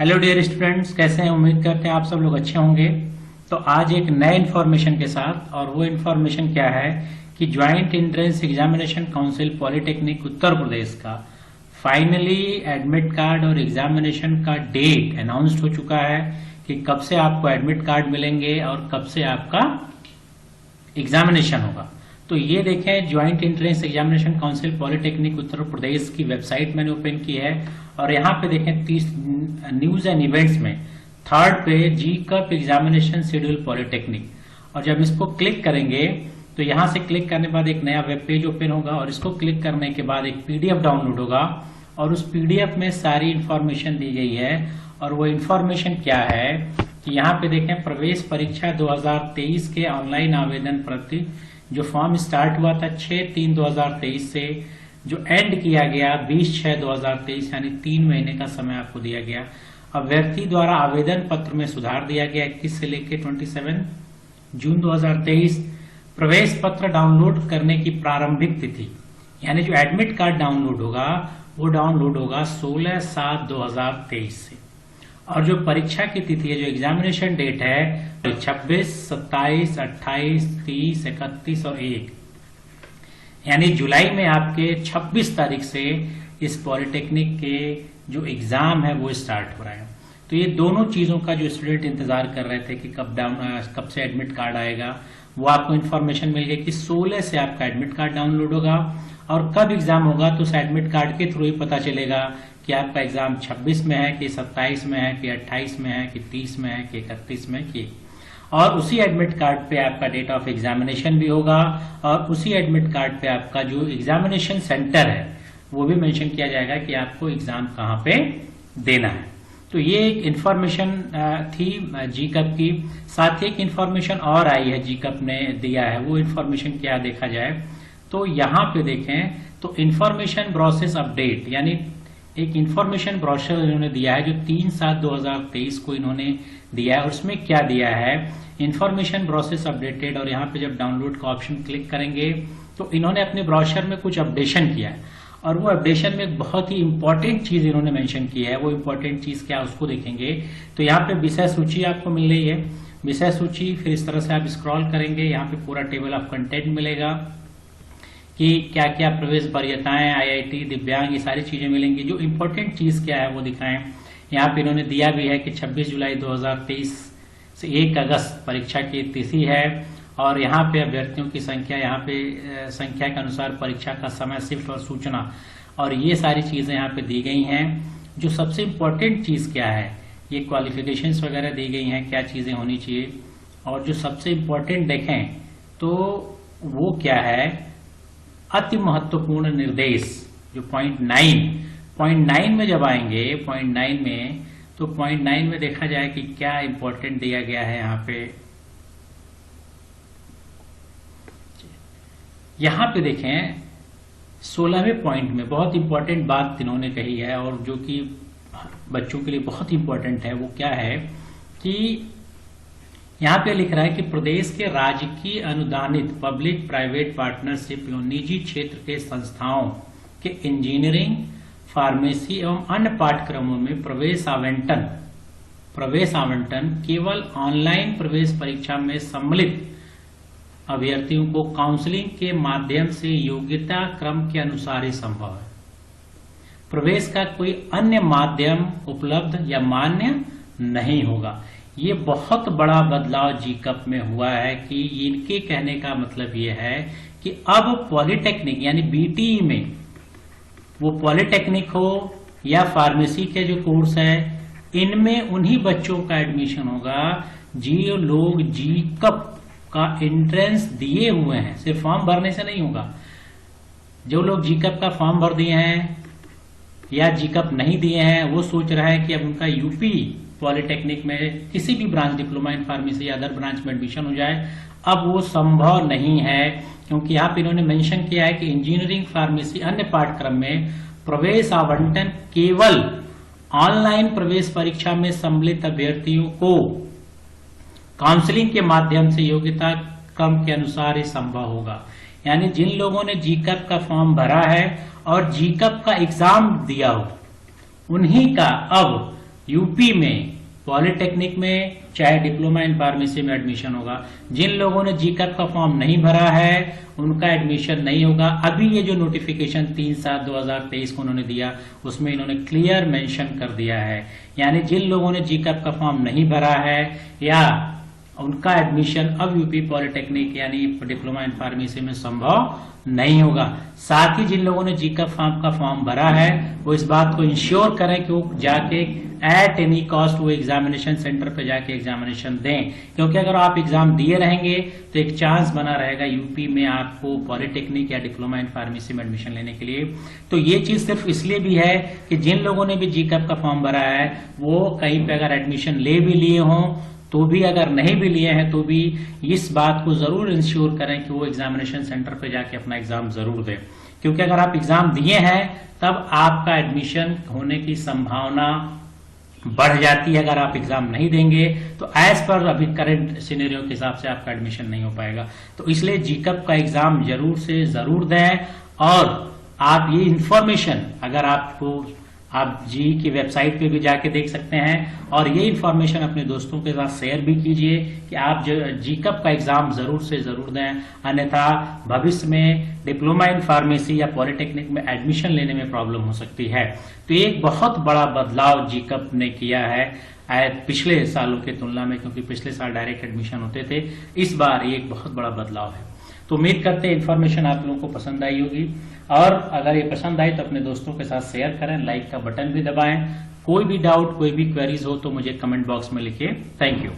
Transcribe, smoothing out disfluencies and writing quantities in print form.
Hello dear students, कैसे हैं? उम्मीद करते हैं आप सब लोग अच्छे होंगे। तो आज एक नए इन्फॉर्मेशन के साथ, और वो इन्फॉर्मेशन क्या है कि joint entrance examination council polytechnic Uttar Pradesh का फाइनली एडमिट कार्ड और एग्जामिनेशन का डेट अनाउंस्ड हो चुका है कि कब से आपको एडमिट कार्ड मिलेंगे और कब से आपका एग्जामिनेशन होगा। तो ये देखें, joint entrance examination council polytechnic Uttar Pradesh की वेबसाइट मैंने ओपन की है और यहाँ पे देखें 30 न्यूज एंड इवेंट्स में थर्ड पे जी-कप एग्जामिनेशन शेड्यूल पॉलिटेक्निक, और जब इसको क्लिक करेंगे तो यहाँ से क्लिक करने के बाद एक नया वेब पेज ओपन होगा और इसको क्लिक करने के बाद एक पीडीएफ डाउनलोड होगा और उस पीडीएफ में सारी इंफॉर्मेशन दी गई है। और वो इंफॉर्मेशन क्या है कि यहाँ पे देखें, प्रवेश परीक्षा 2023 के ऑनलाइन आवेदन प्रति जो फॉर्म स्टार्ट हुआ था 6/3/2023 से, जो एंड किया गया 20/6/2023, यानी 3 महीने का समय आपको दिया गया। अभ्यर्थी द्वारा आवेदन पत्र में सुधार दिया गया 21 से लेकर 27 जून 2023। प्रवेश पत्र डाउनलोड करने की प्रारंभिक तिथि, यानी जो एडमिट कार्ड डाउनलोड होगा वो डाउनलोड होगा 16/7/2023 से, और जो परीक्षा की तिथि है, जो एग्जामिनेशन डेट है, तो 26, 27, 28, 30, 31 और 1, यानी जुलाई में आपके 26 तारीख से इस पॉलिटेक्निक के जो एग्जाम है वो स्टार्ट हो रहा है। तो ये दोनों चीजों का जो स्टूडेंट इंतजार कर रहे थे कि कब से एडमिट कार्ड आएगा, वो आपको इन्फॉर्मेशन मिल गई कि 16 से आपका एडमिट कार्ड डाउनलोड होगा, और कब एग्जाम होगा तो उस एडमिट कार्ड के थ्रू ही पता चलेगा कि आपका एग्जाम 26 में है कि 27 में है कि 28 में है कि 30 में है कि 31 में कि, और उसी एडमिट कार्ड पे आपका डेट ऑफ एग्जामिनेशन भी होगा, और उसी एडमिट कार्ड पे आपका जो एग्जामिनेशन सेंटर है वो भी मेंशन किया जाएगा कि आपको एग्जाम कहाँ पे देना है। तो ये एक इंफॉर्मेशन थी जी-कप की। साथ ही एक इंफॉर्मेशन और आई है जी-कप ने दिया है, वो इंफॉर्मेशन क्या देखा जाए तो यहाँ पे देखें तो इंफॉर्मेशन ब्रोसेस अपडेट, यानी एक इंफॉर्मेशन ब्रोशर इन्होंने दिया है जो 3/7/2023 को इन्होंने दिया है। और उसमें क्या दिया है, इंफॉर्मेशन ब्रोसेस अपडेटेड, और यहाँ पे जब डाउनलोड का ऑप्शन क्लिक करेंगे तो इन्होंने अपने ब्रोशर में कुछ अपडेशन किया है, और वो अपडेशन में एक बहुत ही इंपॉर्टेंट चीज इन्होंने मेंशन की है। वो इंपॉर्टेंट चीज क्या उसको देखेंगे तो यहाँ पे विषय सूची आपको मिल रही है, विषय सूची, फिर इस तरह से आप स्क्रॉल करेंगे, यहाँ पे पूरा टेबल ऑफ कंटेंट मिलेगा कि क्या क्या प्रवेश वरीयताएं, आईआईटी, दिव्यांग, ये सारी चीजें मिलेंगी। जो इम्पोर्टेंट चीज क्या है वो दिखाएं। यहाँ पे इन्होंने दिया भी है कि 26 जुलाई 2023 से 1 अगस्त परीक्षा की तिथि है, और यहाँ पे अभ्यर्थियों की संख्या, यहाँ पे संख्या के अनुसार परीक्षा का समय, शिफ्ट और सूचना, और ये सारी चीजें यहाँ पे दी गई हैं। जो सबसे इम्पोर्टेंट चीज क्या है, ये क्वालिफिकेशंस वगैरह दी गई हैं, क्या चीजें होनी चाहिए, और जो सबसे इम्पोर्टेंट देखें तो वो क्या है, अति महत्वपूर्ण निर्देश, जो पॉइंट 9 में जब आएंगे, पॉइंट 9 में, तो पॉइंट 9 में देखा जाए कि क्या इंपॉर्टेंट दिया गया है। यहाँ पे देखें 16वें पॉइंट में बहुत इंपॉर्टेंट बात इन्होंने कही है, और जो कि बच्चों के लिए बहुत इंपॉर्टेंट है। वो क्या है कि यहाँ पे लिख रहा है कि प्रदेश के राजकीय अनुदानित पब्लिक प्राइवेट पार्टनरशिप एवं निजी क्षेत्र के संस्थाओं के इंजीनियरिंग, फार्मेसी एवं अन्य पाठ्यक्रमों में प्रवेश आवंटन केवल ऑनलाइन प्रवेश परीक्षा में सम्मिलित अभ्यर्थियों को काउंसलिंग के माध्यम से योग्यता क्रम के अनुसार ही संभव है। प्रवेश का कोई अन्य माध्यम उपलब्ध या मान्य नहीं होगा। ये बहुत बड़ा बदलाव जी-कप में हुआ है कि इनके कहने का मतलब ये है कि अब पॉलिटेक्निक, यानी बीटीई में, वो पॉलिटेक्निक हो या फार्मेसी के जो कोर्स है, इनमें उन्हीं बच्चों का एडमिशन होगा जो लोग जी-कप का एंट्रेंस दिए हुए हैं। सिर्फ फॉर्म भरने से नहीं होगा। जो लोग जी-कप का फॉर्म भर दिए हैं या जी-कप नहीं दिए हैं, वो सोच रहा है कि अब उनका यूपी पॉलिटेक्निक में किसी भी ब्रांच, डिप्लोमा इन फार्मेसी या अदर ब्रांच में एडमिशन हो जाए, अब वो संभव नहीं है, क्योंकि यहाँ पे इन्होंने मेंशन किया है कि इंजीनियरिंग, फार्मेसी, अन्य पाठ्यक्रम में प्रवेश आवंटन केवल ऑनलाइन प्रवेश परीक्षा में सम्मिलित अभ्यर्थियों को काउंसलिंग के माध्यम से योग्यता क्रम के अनुसार ही संभव होगा। यानी जिन लोगों ने जी-कप का फॉर्म भरा है और जी-कप का एग्जाम दिया हो, उन्हीं का अब यूपी में पॉलिटेक्निक में चाहे डिप्लोमा इन फार्मेसी में एडमिशन होगा। जिन लोगों ने जीकैप का फॉर्म नहीं भरा है उनका एडमिशन नहीं होगा। अभी ये जो नोटिफिकेशन 3/7/2023 को उन्होंने दिया उसमें इन्होंने क्लियर मेंशन कर दिया है, यानी जिन लोगों ने जीकैप का फॉर्म नहीं भरा है या उनका एडमिशन अब यूपी पॉलिटेक्निक यानी डिप्लोमा इन फार्मेसी में संभव नहीं होगा। साथ ही जिन लोगों ने जीकैप फॉर्म का फॉर्म भरा है वो इस बात को इंश्योर करें कि वो जाके एट एनी कॉस्ट वो एग्जामिनेशन सेंटर पे जाके एग्जामिनेशन दें, क्योंकि अगर आप एग्जाम दिए रहेंगे तो एक चांस बना रहेगा यूपी में आपको पॉलिटेक्निक या डिप्लोमा इन फार्मेसी में एडमिशन लेने के लिए। तो ये चीज सिर्फ इसलिए भी है कि जिन लोगों ने भी जीकैप का फॉर्म भरा है वो कहीं पे अगर एडमिशन ले भी लिए हों तो भी, अगर नहीं भी लिए हैं तो भी इस बात को जरूर इंश्योर करें कि वो एग्जामिनेशन सेंटर पे जाके अपना एग्जाम जरूर दें, क्योंकि अगर आप एग्जाम दिए हैं तब आपका एडमिशन होने की संभावना बढ़ जाती है। अगर आप एग्जाम नहीं देंगे तो एज पर अभी करंट सिनेरियो के हिसाब से आपका एडमिशन नहीं हो पाएगा। तो इसलिए जीकैप का एग्जाम जरूर से जरूर दें। और आप ये इंफॉर्मेशन अगर आपको आप जी की वेबसाइट पे भी जाके देख सकते हैं और ये इंफॉर्मेशन अपने दोस्तों के साथ शेयर भी कीजिए कि आप जीकैप का एग्जाम जरूर से जरूर दें, अन्यथा भविष्य में डिप्लोमा इन फार्मेसी या पॉलिटेक्निक में एडमिशन लेने में प्रॉब्लम हो सकती है। तो एक बहुत बड़ा बदलाव जीकैप ने किया है पिछले सालों की तुलना में, क्योंकि पिछले साल डायरेक्ट एडमिशन होते थे, इस बार ये एक बहुत बड़ा बदलाव है। तो उम्मीद करते हैं इन्फॉर्मेशन आप लोगों को पसंद आई होगी, और अगर ये पसंद आई तो अपने दोस्तों के साथ शेयर करें, लाइक का बटन भी दबाएं। कोई भी डाउट कोई भी क्वेरीज हो तो मुझे कमेंट बॉक्स में लिखिए। Thank you.